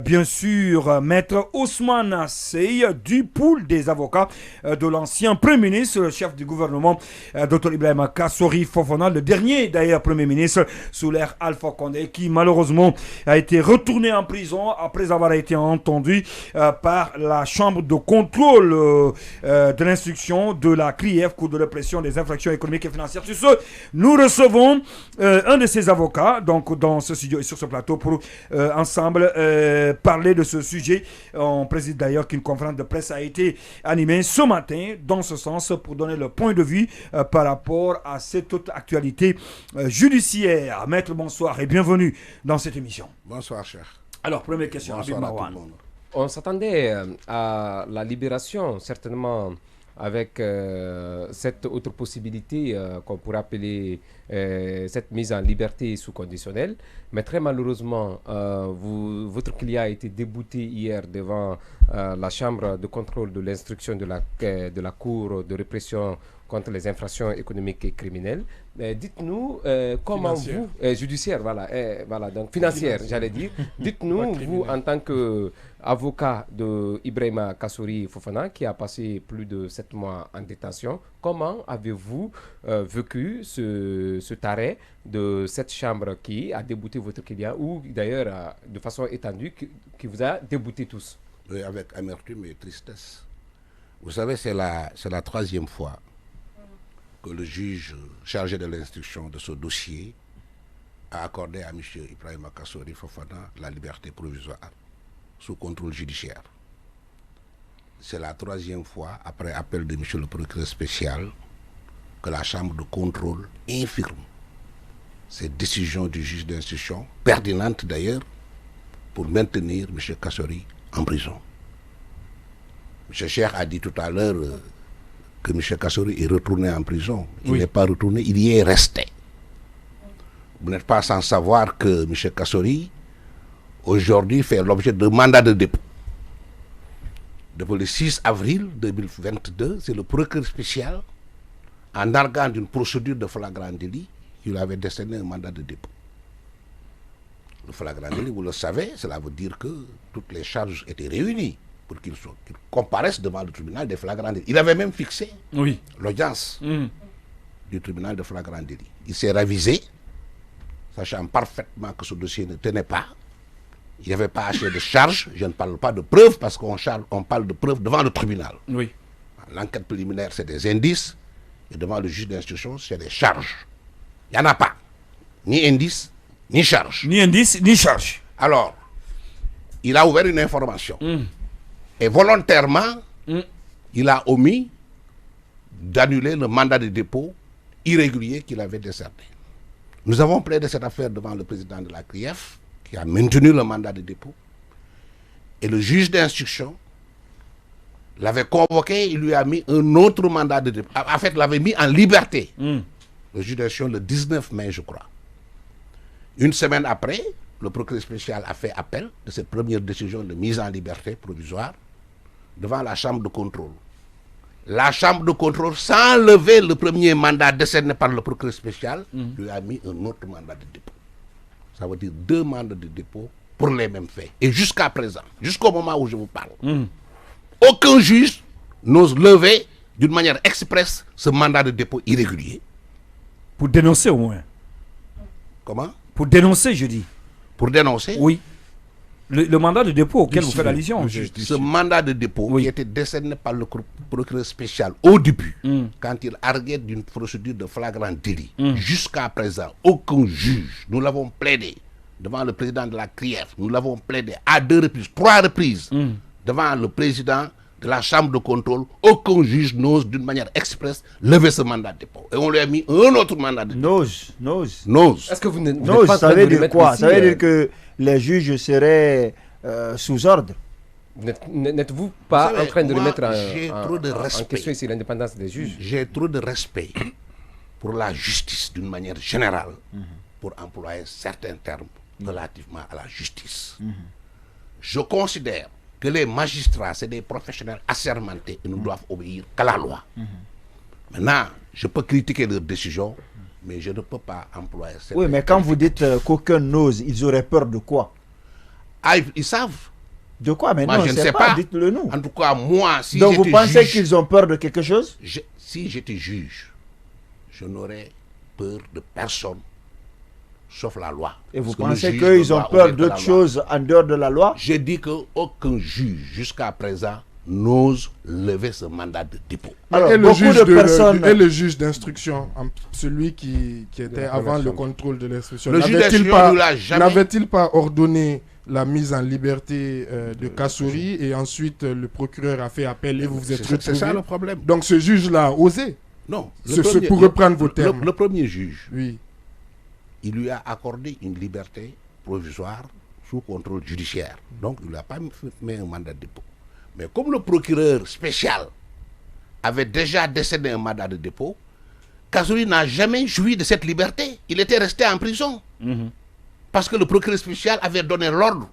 Bien sûr, Maître Ousmane Sey du pool des avocats de l'ancien Premier ministre, le chef du gouvernement, Dr Ibrahima Kassori Fofana, le dernier d'ailleurs Premier ministre sous l'ère Alpha Condé, qui malheureusement a été retourné en prison après avoir été entendu par la chambre de contrôle de l'instruction de la CRIEF, Cour de répression des infractions économiques et financières. Sur ce, nous recevons un de ses avocats donc dans ce studio et sur ce plateau pour ensemble parler de ce sujet. On précise d'ailleurs qu'une conférence de presse a été animée ce matin dans ce sens pour donner le point de vue par rapport à cette autre actualité judiciaire. Maître, bonsoir et bienvenue dans cette émission. Bonsoir, cher. Alors, première question. Bonsoir à tout le monde. On s'attendait à la libération, certainement, avec cette autre possibilité qu'on pourrait appeler cette mise en liberté sous conditionnel. Mais très malheureusement, votre client a été débouté hier devant la chambre de contrôle de l'instruction de la Cour de répression contre les infractions économiques et criminelles. Dites-nous comment financière. vous, judiciaire, voilà, donc financière, j'allais dire. Dites-nous, vous, en tant qu'avocat de Ibrahima Kassori Fofana, qui a passé plus de 7 mois en détention, comment avez-vous vécu cet arrêt de cette chambre qui a débouté votre client, ou d'ailleurs, de façon étendue, qui vous a débouté tous? Oui, avec amertume et tristesse. Vous savez, c'est la 3e fois que le juge chargé de l'instruction de ce dossier a accordé à M. Ibrahima Kassori Fofana la liberté provisoire sous contrôle judiciaire. C'est la 3e fois, après appel de M. le procureur spécial, que la chambre de contrôle infirme cette décision du juge d'instruction, pertinente d'ailleurs, pour maintenir M. Kassori en prison. M. Cheikh a dit tout à l'heure que M. Kassori est retourné en prison. Il n'est pas retourné, il y est resté. Vous n'êtes pas sans savoir que M. Kassori, aujourd'hui, fait l'objet de mandat de dépôt. Depuis le 6 avril 2022, c'est le procureur spécial, en arguant d'une procédure de flagrant délit, qui lui avait décerné un mandat de dépôt. Le flagrant délit, vous le savez, cela veut dire que toutes les charges étaient réunies pour qu'il comparaisse devant le tribunal des flagrants délits. Il avait même fixé l'audience du tribunal de flagrant délit. Il s'est ravisé, sachant parfaitement que ce dossier ne tenait pas. Il n'y avait pas assez de charges. Je ne parle pas de preuves parce qu'on parle de preuves devant le tribunal. L'enquête préliminaire, c'est des indices. Et devant le juge d'instruction, c'est des charges. Il n'y en a pas. Ni indices, ni charges. Ni indice, ni charge. Alors, il a ouvert une information. Et volontairement, il a omis d'annuler le mandat de dépôt irrégulier qu'il avait décerné. Nous avons plaidé cette affaire devant le président de la CRIEF, qui a maintenu le mandat de dépôt. Et le juge d'instruction l'avait convoqué, il lui a mis un autre mandat de dépôt. En fait, l'avait mis en liberté. Le juge d'instruction le 19 mai, je crois. Une semaine après, le procureur spécial a fait appel de cette première décision de mise en liberté provisoire devant la chambre de contrôle. La chambre de contrôle, sans lever le premier mandat décerné par le procureur spécial, lui a mis un autre mandat de dépôt. Ça veut dire 2 mandats de dépôt pour les mêmes faits. Et jusqu'à présent, jusqu'au moment où je vous parle, aucun juge n'ose lever d'une manière expresse ce mandat de dépôt irrégulier. Pour dénoncer au moins. Comment? Pour dénoncer, je dis. Pour dénoncer? Oui. Le mandat de dépôt auquel vous faites allusion. Ce mandat de dépôt qui était décerné par le procureur spécial au début, quand il arguait d'une procédure de flagrant délit, jusqu'à présent, aucun juge, nous l'avons plaidé devant le président de la CRIEF, nous l'avons plaidé à 2 reprises, 3 reprises, devant le président de la chambre de contrôle, aucun juge n'ose d'une manière expresse lever ce mandat de dépôt. Et on lui a mis un autre mandat de dépôt. N'ose. Est-ce que vous n'êtes Non, pas en ça train veut de dire remettre quoi? ici, Ça veut dire que les juges seraient sous ordre. N'êtes-vous pas Vous savez, en train de moi, remettre j'ai trop de en respect. question ici l'indépendance des juges? J'ai trop de respect pour la justice d'une manière générale, pour employer certains termes relativement à la justice. Je considère que les magistrats, c'est des professionnels assermentés et ne doivent obéir qu'à la loi. Maintenant, je peux critiquer leurs décisions, mais je ne peux pas employer cette... Oui, mais quand vous dites qu'aucun n'ose, ils auraient peur de quoi? Ah, ils savent. De quoi? Mais Moi, non, je ne sais pas. Dites-le nous. En tout cas, moi, si Donc vous j'étais pensez juge, qu'ils ont peur de quelque chose? si j'étais juge, je n'aurais peur de personne, sauf la loi. Et vous Parce que le pensez juge qu'ils ne ont doit peur obéir qu'à la d'autre loi. chose en dehors de la loi? Je dis qu'aucun juge, jusqu'à présent, n'ose lever ce mandat de dépôt. Alors, et le beaucoup juge de personnes... et le juge d'instruction, celui qui était avant le contrôle de l'instruction, Le juge n'avait-il d'instruction ne l'a jamais... n'avait-il pas ordonné la mise en liberté de Kassouri et ensuite le procureur a fait appel et vous vous êtes C'est ça retrouvé? le problème. Donc ce juge-là a osé. Non. C'est pour reprendre vos termes. Le premier juge, Oui. il lui a accordé une liberté provisoire sous contrôle judiciaire. Donc, il n'a pas mis un mandat de dépôt. Mais comme le procureur spécial avait déjà décédé un mandat de dépôt, Kassouri n'a jamais joui de cette liberté. Il était resté en prison. Parce que le procureur spécial avait donné l'ordre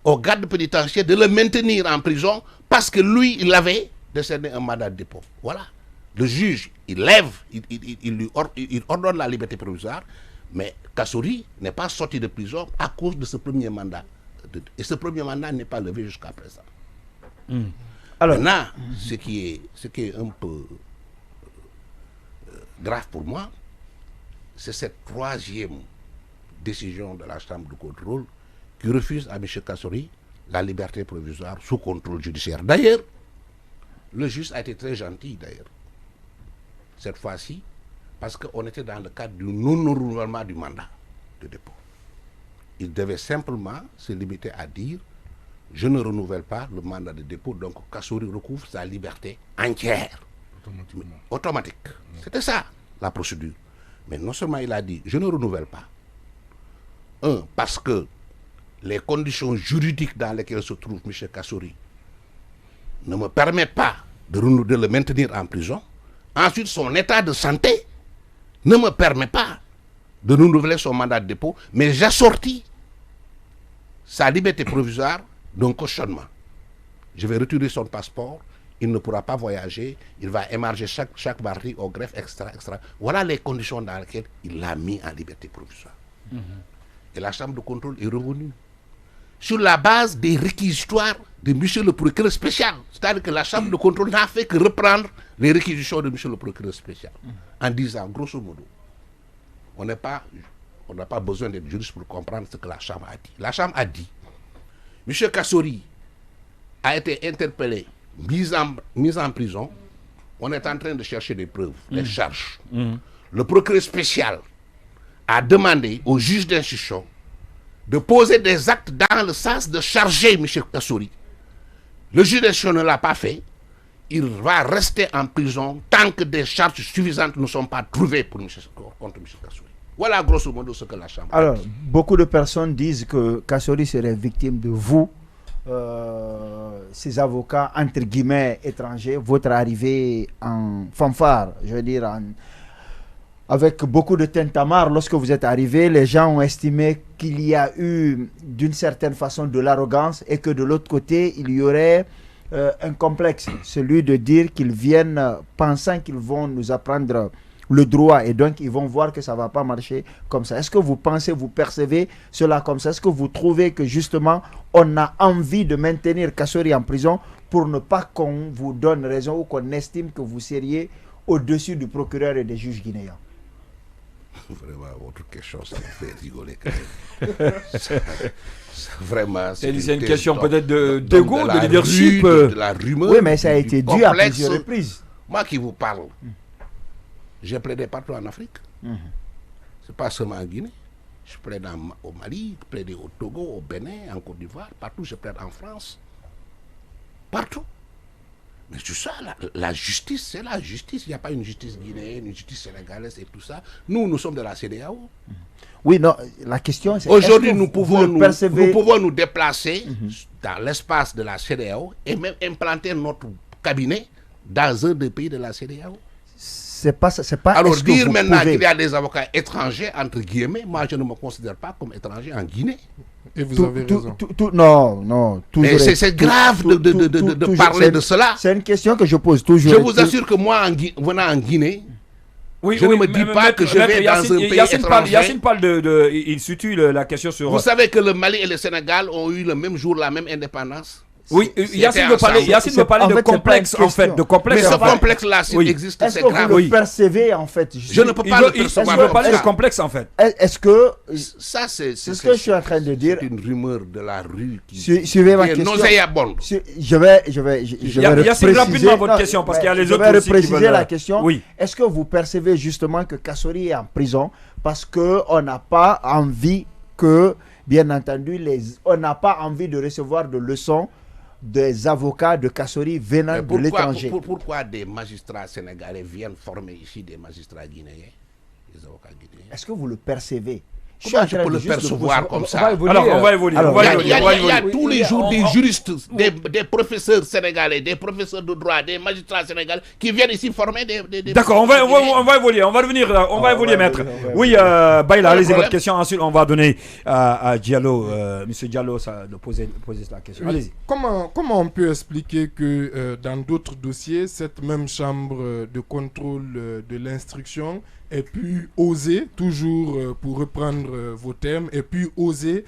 au garde pénitentiaire de le maintenir en prison parce que lui, il avait décédé un mandat de dépôt. Voilà. Le juge, il lève, il ordonne la liberté provisoire, mais Kassouri n'est pas sorti de prison à cause de ce premier mandat. Et ce premier mandat n'est pas levé jusqu'à présent. Alors, maintenant, ce qui est un peu grave pour moi, c'est cette troisième décision de la Chambre de contrôle qui refuse à M. Kassouri la liberté provisoire sous contrôle judiciaire. D'ailleurs, le juge a été très gentil, d'ailleurs, cette fois-ci, parce qu'on était dans le cadre du non-renouvellement du mandat de dépôt. Il devait simplement se limiter à dire « Je ne renouvelle pas le mandat de dépôt, donc Kassouri recouvre sa liberté entière. » Automatique. C'était ça, la procédure. Mais non seulement il a dit « Je ne renouvelle pas ». Un, parce que les conditions juridiques dans lesquelles se trouve M. Kassouri ne me permettent pas de le maintenir en prison. Ensuite, son état de santé ne me permet pas de renouveler son mandat de dépôt, mais j'assortis sa liberté provisoire d'un cautionnement. Je vais retirer son passeport, il ne pourra pas voyager, il va émarger chaque mardi au greffe, etc., etc. Voilà les conditions dans lesquelles il l'a mis en liberté provisoire. Et la Chambre de contrôle est revenue sur la base des réquisitoires de M. le procureur spécial. C'est-à-dire que la Chambre de contrôle n'a fait que reprendre les réquisitions de M. le procureur spécial en disant, grosso modo, on n'a pas besoin d'être juriste pour comprendre ce que la Chambre a dit. La Chambre a dit, M. Kassouri a été interpellé, mis en prison, on est en train de chercher des preuves, des charges. Le procureur spécial a demandé au juge d'instruction de poser des actes dans le sens de charger M. Kassouri. Le juge d'instruction ne l'a pas fait. Il va rester en prison tant que des charges suffisantes ne sont pas trouvées contre M. Kassouri. Voilà grosso modo ce que la Chambre a dit. Beaucoup de personnes disent que Kassouri serait victime de vous, ces avocats, entre guillemets, étrangers, votre arrivée en fanfare, je veux dire, avec beaucoup de tintamarre. Lorsque vous êtes arrivé, les gens ont estimé qu'il y a eu d'une certaine façon de l'arrogance et que de l'autre côté, il y aurait un complexe, celui de dire qu'ils viennent pensant qu'ils vont nous apprendre le droit et donc ils vont voir que ça ne va pas marcher comme ça. Est-ce que vous pensez, vous percevez cela comme ça? Est-ce que vous trouvez que justement on a envie de maintenir Kassouri en prison pour ne pas qu'on vous donne raison ou qu'on estime que vous seriez au-dessus du procureur et des juges guinéens? Vraiment, votre question, ça me fait rigoler quand même. Vraiment, c'est une question peut-être d'ego, de la leadership. De la rumeur. Oui, mais ça a été dû à plusieurs reprises. Moi qui vous parle, j'ai plaidé partout en Afrique. C'est pas seulement en Guinée. Je plaide au Mali, je plaide au Togo, au Bénin, en Côte d'Ivoire, partout. Je plaide en France. Partout. Mais tout ça, la justice, c'est la justice. Il n'y a pas une justice guinéenne, une justice sénégalaise et tout ça. Nous sommes de la CEDEAO. Oui, non, la question c'est... Aujourd'hui, nous pouvons nous déplacer dans l'espace de la CEDEAO et même implanter notre cabinet dans un des pays de la CEDEAO. C'est pas alors dire maintenant qu'il y a des avocats étrangers, entre guillemets, moi je ne me considère pas comme étranger en Guinée. Et vous avez raison. Non. Mais c'est grave de parler de cela. C'est une question que je pose toujours. Je vous assure que moi, venant en Guinée, Je ne me dis pas que je vais dans un pays étranger. Yacine parle il situe la question sur... Vous savez que le Mali et le Sénégal ont eu le même jour la même indépendance. Oui, Yacine me parlait de complexe, en fait. Mais ce complexe-là, s'il existe, c'est grave. Est-ce que vous le percevez, en fait? Je ne peux pas le percevoir. Il me parlait de complexe, en fait. Est-ce que... Ça, c'est ce que je suis en train de dire. C'est une rumeur de la rue qui suivez ma question. nauséabonde. Je vais Yacine, rapidement votre question, parce qu'il y a les autres aussi qui veulent... Je vais repréciser la question. Oui. Est-ce que vous percevez justement que Kassori est en prison parce qu'on n'a pas envie que, bien entendu, on n'a pas envie de recevoir de leçons des avocats de Kassori venant de l'étranger? Pourquoi des magistrats sénégalais viennent former ici des magistrats guinéens, des avocats guinéens? Est-ce que vous le percevez? Comment je peux le percevoir comme ça? Alors, on va évoluer. Il y a tous les jours des juristes, des professeurs sénégalais, des professeurs de droit, des magistrats sénégalais qui viennent ici former des... D'accord, on va évoluer. On va revenir, on va évoluer, maître. Oui, Baïla, allez-y, votre question. Ensuite, on va donner à Diallo, Monsieur Diallo, de poser la question. Allez-y. Comment on peut expliquer que dans d'autres dossiers, cette même chambre de contrôle de l'instruction ait pu oser, toujours pour reprendre vos termes, ait pu oser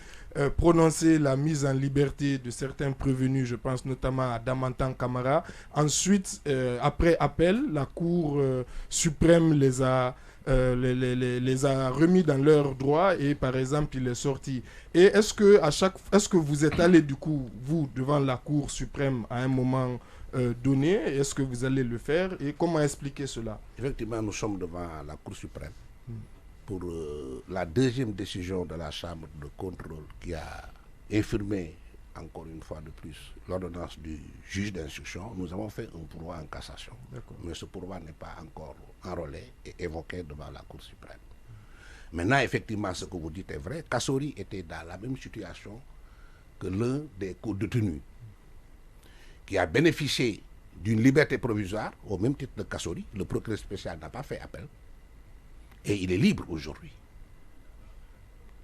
prononcer la mise en liberté de certains prévenus, je pense notamment à Damantan Camara. Ensuite, après appel, la Cour suprême les a remis dans leurs droits et par exemple il est sorti. Et est-ce que vous êtes allé du coup, vous, devant la Cour suprême à un moment donné? Est-ce que vous allez le faire et comment expliquer cela? Effectivement, nous sommes devant la Cour suprême pour la deuxième décision de la Chambre de contrôle qui a infirmé encore une fois de plus l'ordonnance du juge d'instruction. Nous avons fait un pourvoi en cassation, mais ce pourvoi n'est pas encore enrôlé et évoqué devant la Cour suprême. Maintenant, effectivement, ce que vous dites est vrai. Kassori était dans la même situation que l'un des co-détenus qui a bénéficié d'une liberté provisoire au même titre de Kassori. Le procureur spécial n'a pas fait appel et il est libre aujourd'hui.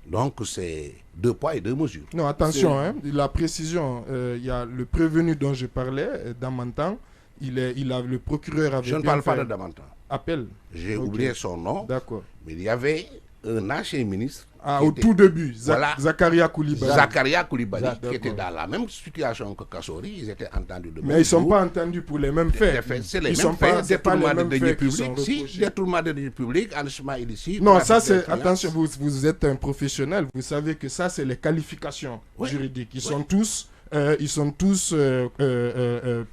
Donc c'est 2 poids et 2 mesures. Non, attention, la précision, il y a le prévenu dont je parlais, Damantan, le procureur avait... Je ne parle pas de Damantan. Appel. J'ai oublié son nom. D'accord. Mais il y avait un ancien ministre. Au tout début, Zakaria Koulibaly. Zakaria Koulibaly, qui était dans la même situation que Kassori. Ils étaient entendus de même. Mais ils ne sont pas entendus pour les mêmes faits. C'est les mêmes faits. Détournement de deniers publics. Si, détournement de deniers publics, enrichissement illicite. Non, ça c'est. Attention, vous êtes un professionnel. Vous savez que ça, c'est les qualifications juridiques. Ils sont tous.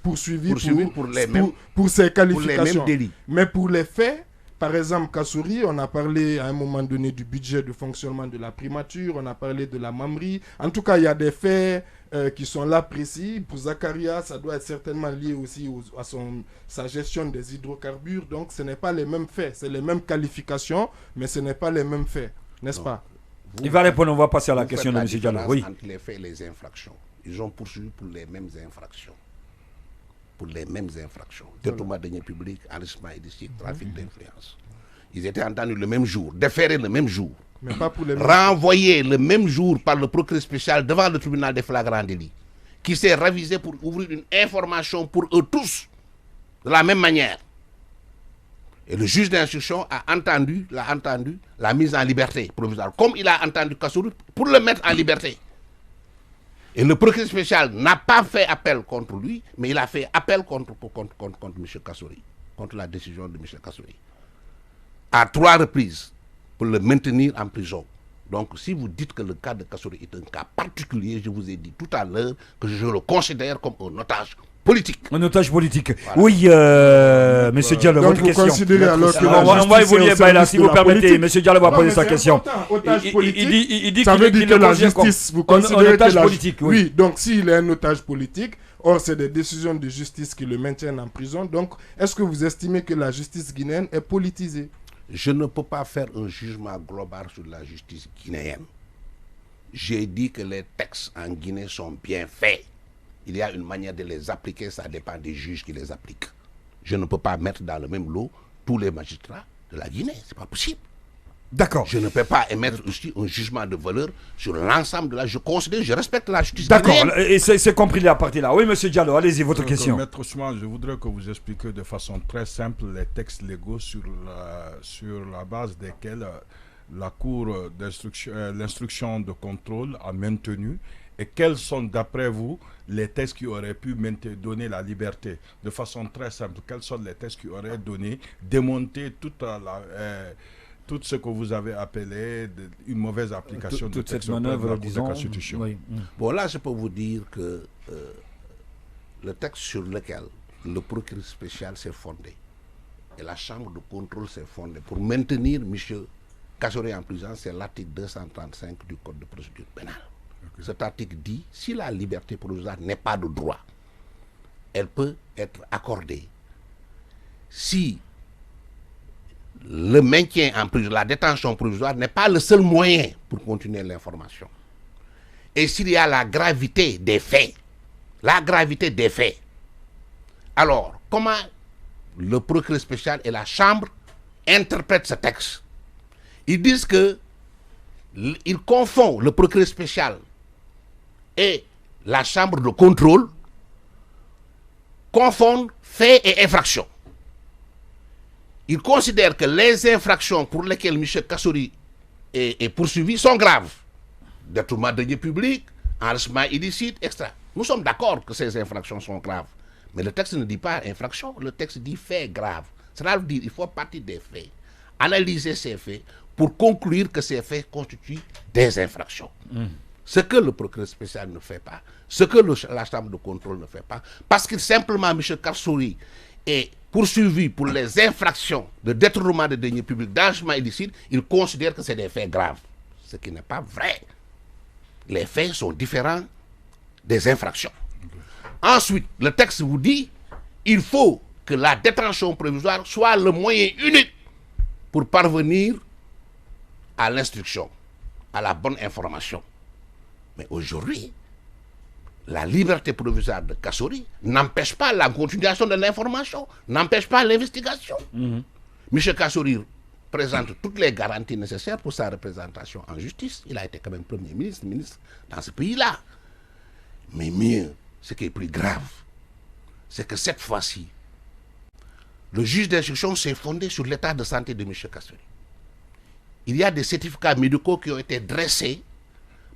Poursuivis pour ces qualifications. Pour les mêmes délits. Mais pour les faits, par exemple, Kassori, on a parlé à un moment donné du budget de fonctionnement de la primature, on a parlé de la mamrie. En tout cas, il y a des faits qui sont là précis. Pour Zakaria, ça doit être certainement lié aussi à sa gestion des hydrocarbures. Donc, ce n'est pas les mêmes faits. C'est les mêmes qualifications, mais ce n'est pas les mêmes faits. N'est-ce pas? Il va répondre, on va passer à la question de M. Diallo. Oui. Entre les faits et les infractions. Ils ont poursuivi pour les mêmes infractions. Pour les mêmes infractions. Détournement de deniers publics, enrichissement illicite, trafic d'influence. Ils étaient entendus le même jour, déférés le même jour, mais pas pour les mêmes... renvoyés le même jour par le procureur spécial devant le tribunal des flagrants délits, qui s'est ravisé pour ouvrir une information pour eux tous, de la même manière. Et le juge d'instruction a entendu la mise en liberté provisoire, comme il a entendu Kassori pour le mettre en liberté. Et le procureur spécial n'a pas fait appel contre lui, mais il a fait appel contre M. Kassori, contre la décision de M. Kassori. À 3 reprises, pour le maintenir en prison. Donc, si vous dites que le cas de Kassori est un cas particulier, je vous ai dit tout à l'heure que je le considère comme un otage politique. Un otage politique. Voilà. Oui, M. Diallo, votre question. On va évoluer, Baïla, si vous permettez. M. Diallo va poser sa question. Il dit ça veut dire que la justice, vous considérez que la politique. Oui, donc s'il est un otage politique, or c'est des décisions de justice qui le maintiennent en prison. Donc, est-ce que vous estimez que la justice guinéenne est politisée? Je ne peux pas faire un jugement global sur la justice guinéenne. J'ai dit que les textes en Guinée sont bien faits. Il y a une manière de les appliquer, ça dépend des juges qui les appliquent. Je ne peux pas mettre dans le même lot tous les magistrats de la Guinée, c'est pas possible. D'accord. Je ne peux pas émettre aussi un jugement de valeur sur l'ensemble de la... Je respecte la justice. D'accord, guinéenne. et c'est compris la partie là. Oui, monsieur Diallo, allez-y, votre question. Maître Ousmane, je voudrais que vous expliquiez de façon très simple les textes légaux sur la base desquels la Cour l'instruction de contrôle a maintenu, et quels sont d'après vous les textes qui auraient pu donner la liberté. De façon très simple, quels sont les textes qui auraient démonté tout ce que vous avez appelé une mauvaise application de toute cette textes auprès de la manœuvre, Cour de disons. Constitution. Oui. Bon, là, je peux vous dire que le texte sur lequel le procureur spécial s'est fondé et la Chambre de contrôle s'est fondée pour maintenir M. Kassori en prison, c'est l'article 235 du Code de procédure pénale. Okay. Cet article dit, si la liberté provisoire n'est pas de droit, elle peut être accordée si le maintien en prison, la détention provisoire n'est pas le seul moyen pour continuer l'information. Et s'il y a la gravité des faits, alors comment le procureur spécial et la Chambre interprètent ce texte? Ils disent que ils confondent le procureur spécial et la Chambre de contrôle, confondent faits et infractions. Ils considèrent que les infractions pour lesquelles M. Kassori est poursuivi sont graves. Détournement de deniers publics, enrichissement illicite, etc. Nous sommes d'accord que ces infractions sont graves. Mais le texte ne dit pas infraction, le texte dit faits graves. Cela veut dire qu'il faut partir des faits, analyser ces faits pour conclure que ces faits constituent des infractions. Ce que le procureur spécial ne fait pas, ce que la Chambre de contrôle ne fait pas, parce que simplement M. Kassori est poursuivi pour les infractions de détournement de deniers publics, d'enrichissement illicite, il considère que c'est des faits graves. Ce qui n'est pas vrai. Les faits sont différents des infractions. Ensuite, le texte vous dit il faut que la détention provisoire soit le moyen unique pour parvenir à l'instruction, à la bonne information. Mais aujourd'hui, la liberté provisoire de Kassori n'empêche pas la continuation de l'information, n'empêche pas l'investigation. M. Kassori présente toutes les garanties nécessaires pour sa représentation en justice. Il a été quand même Premier ministre dans ce pays-là. Mais mieux, ce qui est plus grave, c'est que cette fois-ci, le juge d'instruction s'est fondé sur l'état de santé de M. Kassori. Il y a des certificats médicaux qui ont été dressés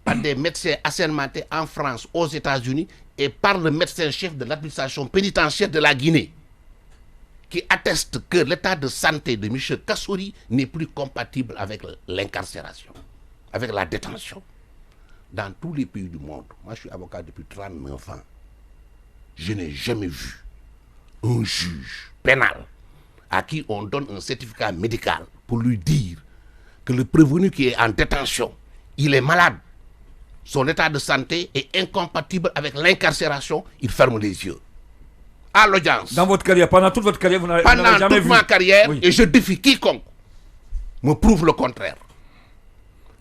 par des médecins assermentés en France, aux États-Unis, et par le médecin-chef de l'administration pénitentiaire de la Guinée, qui atteste que l'état de santé de M. Kassori n'est plus compatible avec l'incarcération, avec la détention. Dans tous les pays du monde, moi je suis avocat depuis 39 ans, je n'ai jamais vu un juge pénal à qui on donne un certificat médical pour lui dire que le prévenu qui est en détention, il est malade, son état de santé est incompatible avec l'incarcération, il ferme les yeux. À l'audience. Dans votre carrière, pendant toute votre carrière, vous n'avez jamais vu. Pendant toute ma carrière, oui. Et je défie quiconque me prouve le contraire.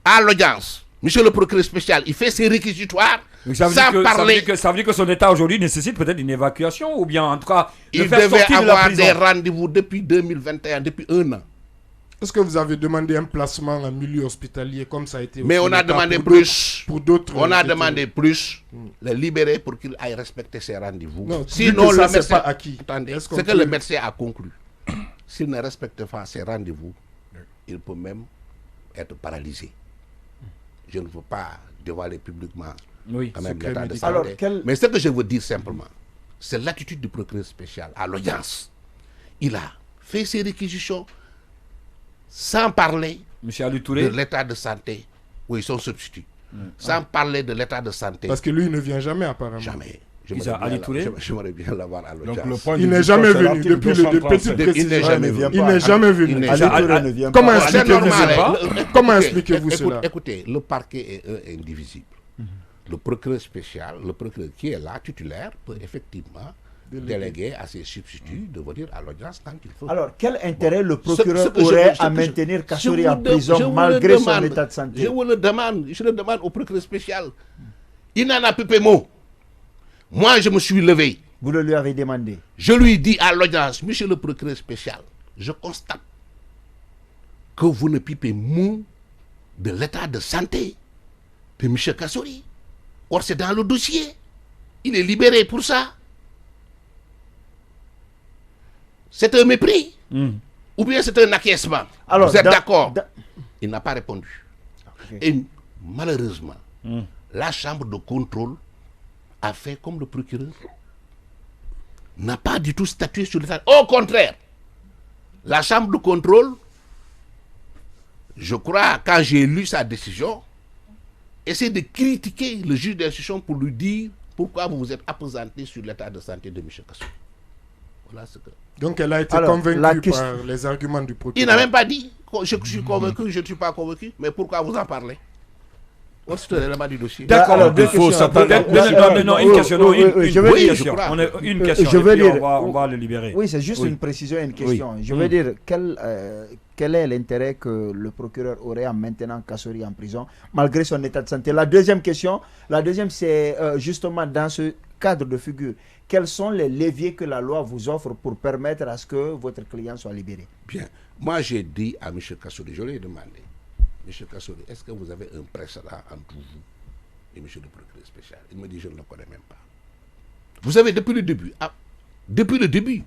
À l'audience, monsieur le procureur spécial, il fait ses réquisitoires sans parler. Ça veut dire que son état aujourd'hui nécessite peut-être une évacuation, ou bien en tout cas, il devait avoir des rendez-vous depuis 2021, depuis 1 an. Est-ce que vous avez demandé un placement en milieu hospitalier comme ça a été? Mais on a demandé plus. Pour d'autres. On a demandé plus, le libérer pour qu'il aille respecter ses rendez-vous. Non, sinon, le médecin, pas acquis. Attendez, ce que le médecin a conclu, s'il ne respecte pas ses rendez-vous, il peut même être paralysé. Je ne veux pas dévoiler publiquement quand même l'état de santé. Mais ce que je veux dire simplement, c'est l'attitude du procureur spécial à l'audience. Il a fait ses réquisitions sans parler de l'état de santé. Oui, son substitut. Sans parler de l'état de santé. Parce que lui, il ne vient jamais apparemment. Jamais. J'aimerais bien l'avoir à l'audience. Il n'est jamais venu depuis le petit Il n'est jamais venu. Il n'est jamais venu. Comment expliquez-vous cela? Écoutez, le parquet est indivisible. Le procureur spécial, le procureur qui est là, titulaire, peut effectivement déléguer à ses substituts de venir à l'audience quand il faut. Alors, quel intérêt le procureur aurait à maintenir Kassori en prison malgré son état de santé? Je le demande au procureur spécial. Il n'en a plus peu mot. Moi, je me suis levé. Vous le lui avez demandé? Je lui dis à l'audience, monsieur le procureur spécial, je constate que vous ne pipez mot de l'état de santé de M. Kassori. Or, c'est dans le dossier. Il est libéré pour ça. C'est un mépris. Ou bien c'est un acquiescement. Alors, vous êtes d'accord? Il n'a pas répondu. Okay. Et malheureusement, la chambre de contrôle a fait comme le procureur. N'a pas du tout statué sur l'état. Au contraire, la chambre de contrôle, je crois, quand j'ai lu sa décision, essaie de critiquer le juge d'instruction pour lui dire pourquoi vous vous êtes appesanté sur l'état de santé de M. Kassori. Voilà ce que... Donc elle a été Alors, convaincue par les arguments du procureur. Il n'a même pas dit je suis convaincu, je ne suis pas convaincu, mais pourquoi vous en parlez? C'est un élément du dossier. D'accord, Alors, il faut s'attendre. Une question, une question. Je veux dire, on va le libérer. Oui, c'est juste une précision et une question. Je veux dire, quel est l'intérêt que le procureur aurait en maintenant Kassori en prison, malgré son état de santé? La deuxième question, c'est justement dans ce cadre de figure, quels sont les leviers que la loi vous offre pour permettre à ce que votre client soit libéré? Bien, moi j'ai dit à M. Kassori, je lui ai demandé, M. Kassori, est-ce que vous avez un précédent entre vous et M. le procureur spécial? Il me dit, je ne le connais même pas. Vous savez, depuis le début,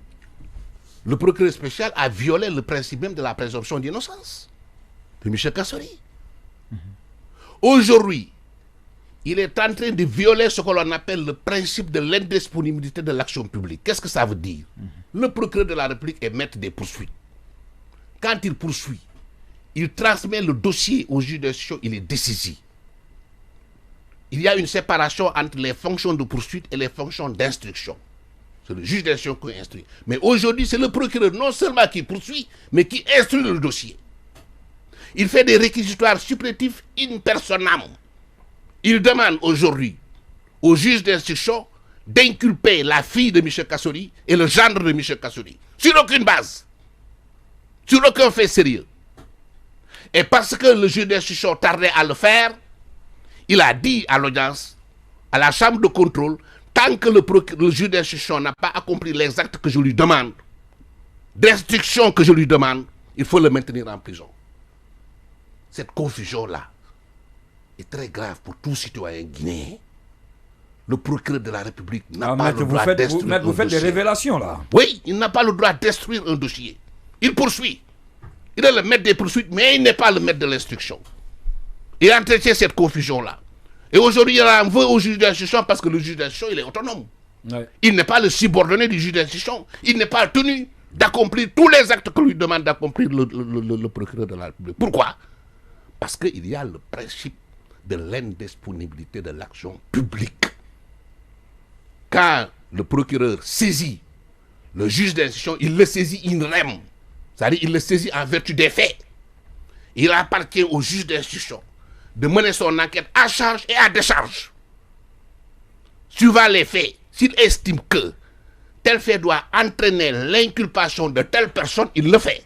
le procureur spécial a violé le principe même de la présomption d'innocence de M. Kassori. Aujourd'hui, il est en train de violer ce que l'on appelle le principe de l'indisponibilité de l'action publique. Qu'est-ce que ça veut dire? Le procureur de la République est maître des poursuites. Quand il poursuit, il transmet le dossier au juge d'instruction, il est dessaisi. Il y a une séparation entre les fonctions de poursuite et les fonctions d'instruction. C'est le juge d'instruction qui instruit. Mais aujourd'hui, c'est le procureur non seulement qui poursuit, mais qui instruit le dossier. Il fait des réquisitoires supplétifs in personam. Il demande aujourd'hui au juge d'instruction d'inculper la fille de M. Kassori et le gendre de M. Kassori. Sur aucune base. Sur aucun fait sérieux. Et parce que le juge d'instruction tardait à le faire, il a dit à l'audience, à la chambre de contrôle, tant que le juge d'instruction n'a pas accompli les actes que je lui demande, d'instruction que je lui demande, il faut le maintenir en prison. Cette confusion-là est très grave pour tout citoyen guinéen. Le procureur de la République n'a pas le droit de destruire un dossier. Vous faites des révélations là. Oui, il n'a pas le droit de destruire un dossier. Il poursuit. Il est le maître des poursuites, mais il n'est pas le maître de l'instruction. Il entretient cette confusion-là. Et aujourd'hui, il en veut au juge d'instruction parce que le juge d'instruction, il est autonome. Ouais. Il n'est pas le subordonné du juge d'instruction. Il n'est pas tenu d'accomplir tous les actes que lui demande d'accomplir le procureur de la République. Pourquoi? Parce qu'il y a le principe de l'indisponibilité de l'action publique. Quand le procureur saisit le juge d'instruction, il le saisit in rem. C'est-à-dire il le saisit en vertu des faits. Il appartient au juge d'instruction de mener son enquête à charge et à décharge. Suivant les faits, s'il estime que tel fait doit entraîner l'inculpation de telle personne, il le fait.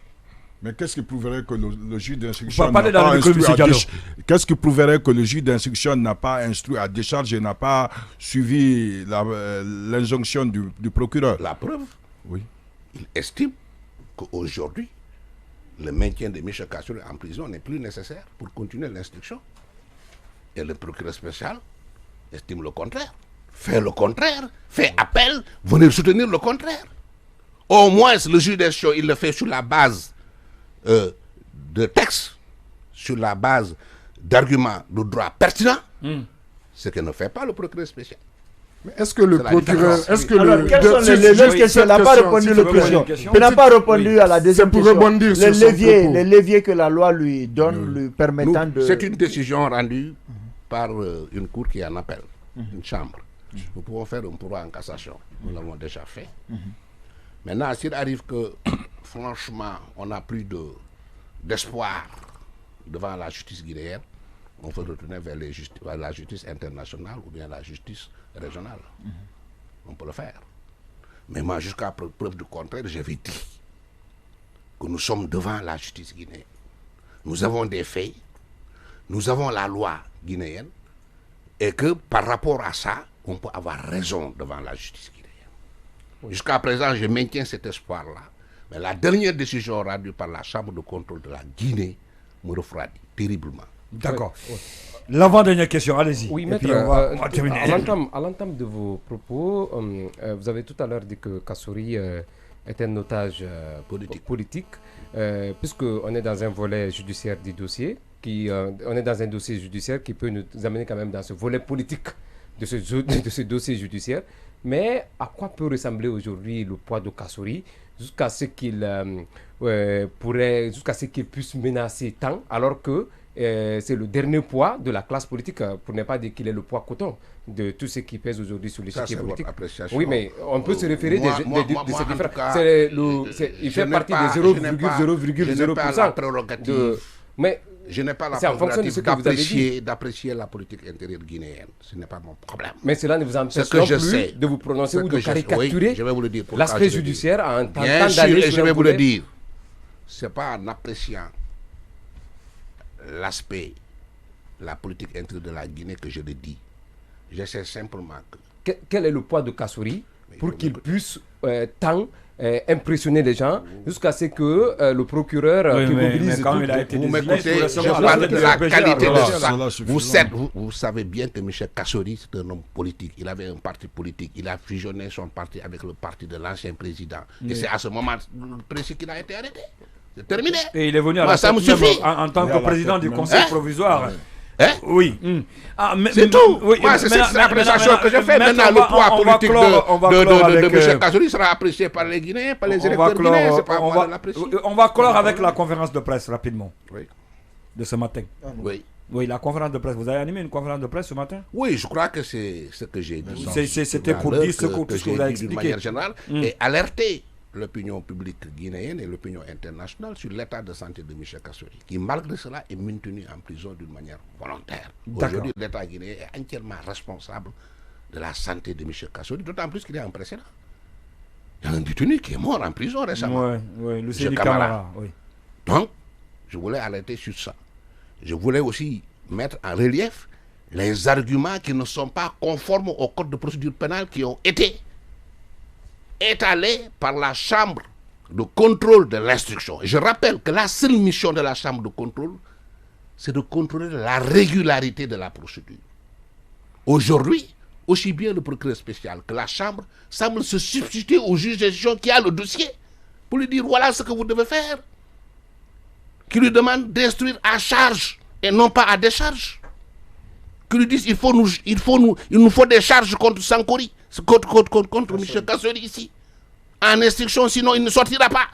Mais qu'est-ce qui prouverait que le juge d'instruction n'a pas instruit à décharge et n'a pas suivi l'injonction du procureur? La preuve, oui. Il estime qu'aujourd'hui, le maintien de M. Kassori en prison n'est plus nécessaire pour continuer l'instruction. Et le procureur spécial estime le contraire, fait le contraire, fait appel, venez soutenir le contraire. Au moins, le juge d'instruction, il le fait sur la base de textes, sur la base d'arguments de droit pertinents, ce que ne fait pas le procureur spécial. Mais est-ce que le procureur... Alors, quelles sont les leviers que ça n'a pas répondu le président? Il n'a pas répondu à la deuxième question. Les leviers que la loi lui donne, lui permettant de... C'est une décision rendue par une cour qui en appelle, une chambre. Nous pouvons faire un pourvoi en cassation. Nous l'avons déjà fait. Maintenant, s'il arrive que, franchement, on n'a plus d'espoir devant la justice guinéenne, on peut retourner vers la justice internationale ou bien la justice régionale. On peut le faire. Mais moi, jusqu'à preuve du contraire, j'avais dit que nous sommes devant la justice guinéenne. Nous avons des faits, nous avons la loi guinéenne, et que par rapport à ça, on peut avoir raison devant la justice guinéenne. Jusqu'à présent, je maintiens cet espoir-là. Mais la dernière décision rendue par la Chambre de contrôle de la Guinée me refroidit terriblement. D'accord. L'avant-dernière question, allez-y. Oui, Et maître, puis on va terminer. à l'entame de vos propos, vous avez tout à l'heure dit que Kassouri est un otage politique, puisqu'on est dans un volet judiciaire du dossier, on est dans un dossier judiciaire qui peut nous amener quand même dans ce volet politique de ce dossier judiciaire. Mais à quoi peut ressembler aujourd'hui le poids de Kassouri jusqu'à ce qu'il puisse menacer tant, alors que c'est le dernier poids de la classe politique, pour ne pas dire qu'il est le poids coton de tout ce qui pèse aujourd'hui sur l'échiquier politique. Oui, mais on peut se référer de ces différents. Il fait partie des 0,0%. Mais je n'ai pas la prérogative d'apprécier la politique intérieure guinéenne. Ce n'est pas mon problème. Mais cela ne vous empêche pas plus de vous prononcer ou de caricaturer l'aspect judiciaire en tentant d'aller sur je vais vous le dire. Ce n'est pas en appréciant l'aspect, la politique intérieure de la Guinée que je le dis. Je sais simplement que... Quel est le poids de Kassouri pour qu'il puisse tant impressionner les gens jusqu'à ce que le procureur mais quand il a été vous m'écoutez, je parle de la qualité de ça. Vous savez bien que M. Kassouri, c'est un homme politique. Il avait un parti politique. Il a fusionné son parti avec le parti de l'ancien président. Et c'est à ce moment précis qu'il a été arrêté. C'est terminé. Et il est venu à la tête en tant que président du conseil provisoire. Oui. C'est tout. Moi, c'est l'appréciation que je fais. Maintenant, le poids politique de M. Kassouri sera apprécié par les Guinéens, par les électeurs guinéens. C'est pas moi de l'apprécier. On va clore avec la conférence de presse rapidement. Oui. De ce matin. Oui. Oui, la conférence de presse. Vous avez animé une conférence de presse ce matin? Oui, je crois que c'est ce que j'ai dit. C'était pour dire ce que vous avez expliqué. D'une manière générale et alerter l'opinion publique guinéenne et l'opinion internationale sur l'état de santé de M. Kassouri, qui malgré cela est maintenu en prison d'une manière volontaire. Aujourd'hui, l'État guinéen est entièrement responsable de la santé de M. Kassouri, d'autant plus qu'il y a un précédent. Il y a un détenu qui est mort en prison récemment. Oui, le Sédi Camara. Oui. Donc, je voulais alerter sur ça. Je voulais aussi mettre en relief les arguments qui ne sont pas conformes au code de procédure pénale qui ont été étalé par la chambre de contrôle de l'instruction. Je rappelle que la seule mission de la chambre de contrôle, c'est de contrôler la régularité de la procédure. Aujourd'hui, aussi bien le procureur spécial que la chambre semblent se substituer au juge d'instruction qui a le dossier pour lui dire voilà ce que vous devez faire, qui lui demande d'instruire à charge et non pas à décharge, qui lui disent il nous faut des charges contre Sankori, contre M. Kassouri ici, en instruction, sinon il ne sortira pas.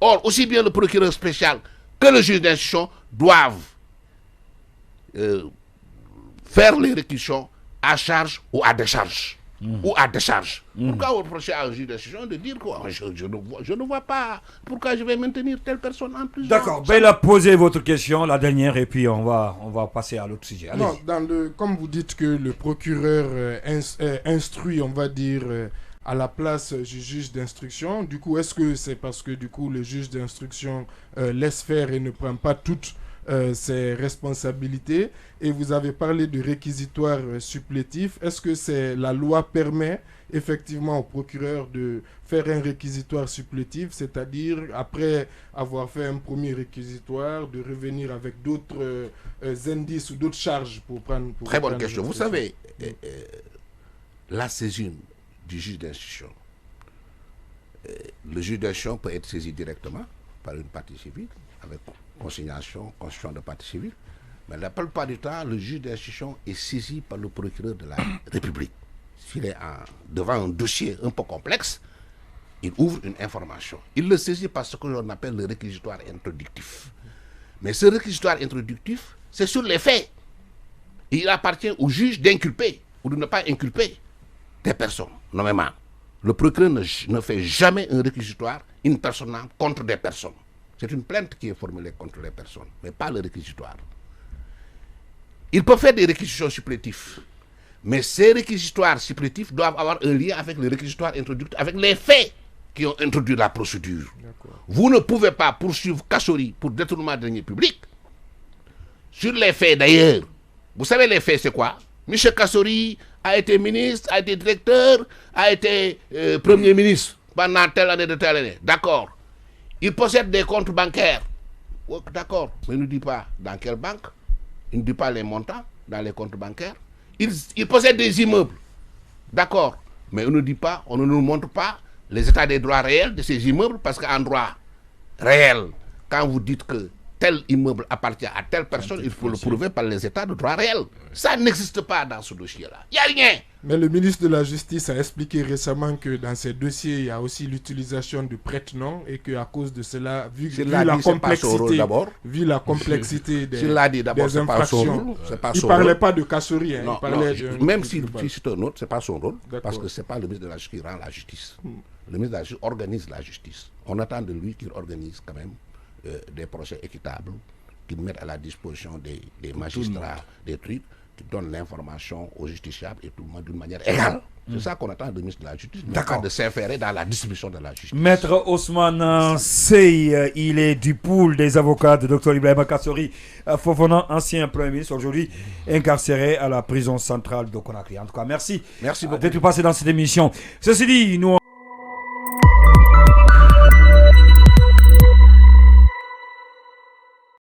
Or, aussi bien le procureur spécial que le juge d'instruction doivent faire les réquisitions à charge ou à décharge. Ou à décharge. Pourquoi reprocher à un juge d'instruction de dire quoi? Je ne vois pas pourquoi je vais maintenir telle personne en prison. D'accord, Bella, posez votre question, la dernière, et puis on va passer à l'autre sujet. Non, comme vous dites que le procureur instruit, on va dire, à la place du juge d'instruction, du coup, est-ce que c'est parce que du coup le juge d'instruction laisse faire et ne prend pas toutes ses responsabilités? Et vous avez parlé de réquisitoire supplétif. Est-ce que la loi permet effectivement au procureur de faire un réquisitoire supplétif, c'est-à-dire après avoir fait un premier réquisitoire, de revenir avec d'autres indices ou d'autres charges pour prendre... Très bonne question. Vous savez, la saisine du juge d'instruction, le juge d'instruction peut être saisi directement par une partie civile, avec constitution de partie civile, mais la plupart du temps, le juge d'instruction est saisi par le procureur de la République. S'il est devant un dossier un peu complexe, il ouvre une information. Il le saisit par ce que l'on appelle le réquisitoire introductif. Mais ce réquisitoire introductif, c'est sur les faits. Il appartient au juge d'inculper ou de ne pas inculper des personnes, nommément. Le procureur ne fait jamais un réquisitoire in personam contre des personnes. C'est une plainte qui est formulée contre les personnes, mais pas le réquisitoire. Il peut faire des réquisitions supplétifs, mais ces réquisitoires supplétifs doivent avoir un lien avec le réquisitoire introductif, avec les faits qui ont introduit la procédure. Vous ne pouvez pas poursuivre Kassouri pour détournement de deniers publics. Sur les faits d'ailleurs, vous savez les faits c'est quoi? M. Kassouri a été ministre, a été directeur, a été Premier ministre pendant telle année de telle année. D'accord. Il possède des comptes bancaires. Oh, d'accord. Mais il ne dit pas dans quelle banque. Il ne dit pas les montants dans les comptes bancaires. Il possède des immeubles. D'accord. Mais on ne dit pas, on ne nous montre pas les états des droits réels de ces immeubles, parce qu'en droit réel, quand vous dites que tel immeuble appartient à telle personne, il faut le prouver par les états de droit réel. Ça n'existe pas dans ce dossier-là. Il n'y a rien. Mais le ministre de la Justice a expliqué récemment que dans ces dossiers, il y a aussi l'utilisation de prête-noms et qu'à cause de cela, vu la complexité des infractions, il ne parlait pas de casserie. Non, même si c'est un autre, ce n'est pas son rôle, parce que ce n'est pas le ministre de la Justice qui rend la justice. Le ministre de la Justice organise la justice. On attend de lui qu'il organise quand même des procès équitables, qu'il mette à la disposition des magistrats, des trucs, qui donnent l'information aux justiciables et tout le monde d'une manière égale. C'est ça qu'on attend du ministre de la Justice, pas de s'inférer dans la distribution de la justice. Maître Ousmane Sey, il est du pool des avocats de Dr Ibrahima Kassori Fofana, ancien Premier ministre, aujourd'hui incarcéré à la prison centrale de Conakry. En tout cas, merci beaucoup d'être passé dans cette émission. Ceci dit, nous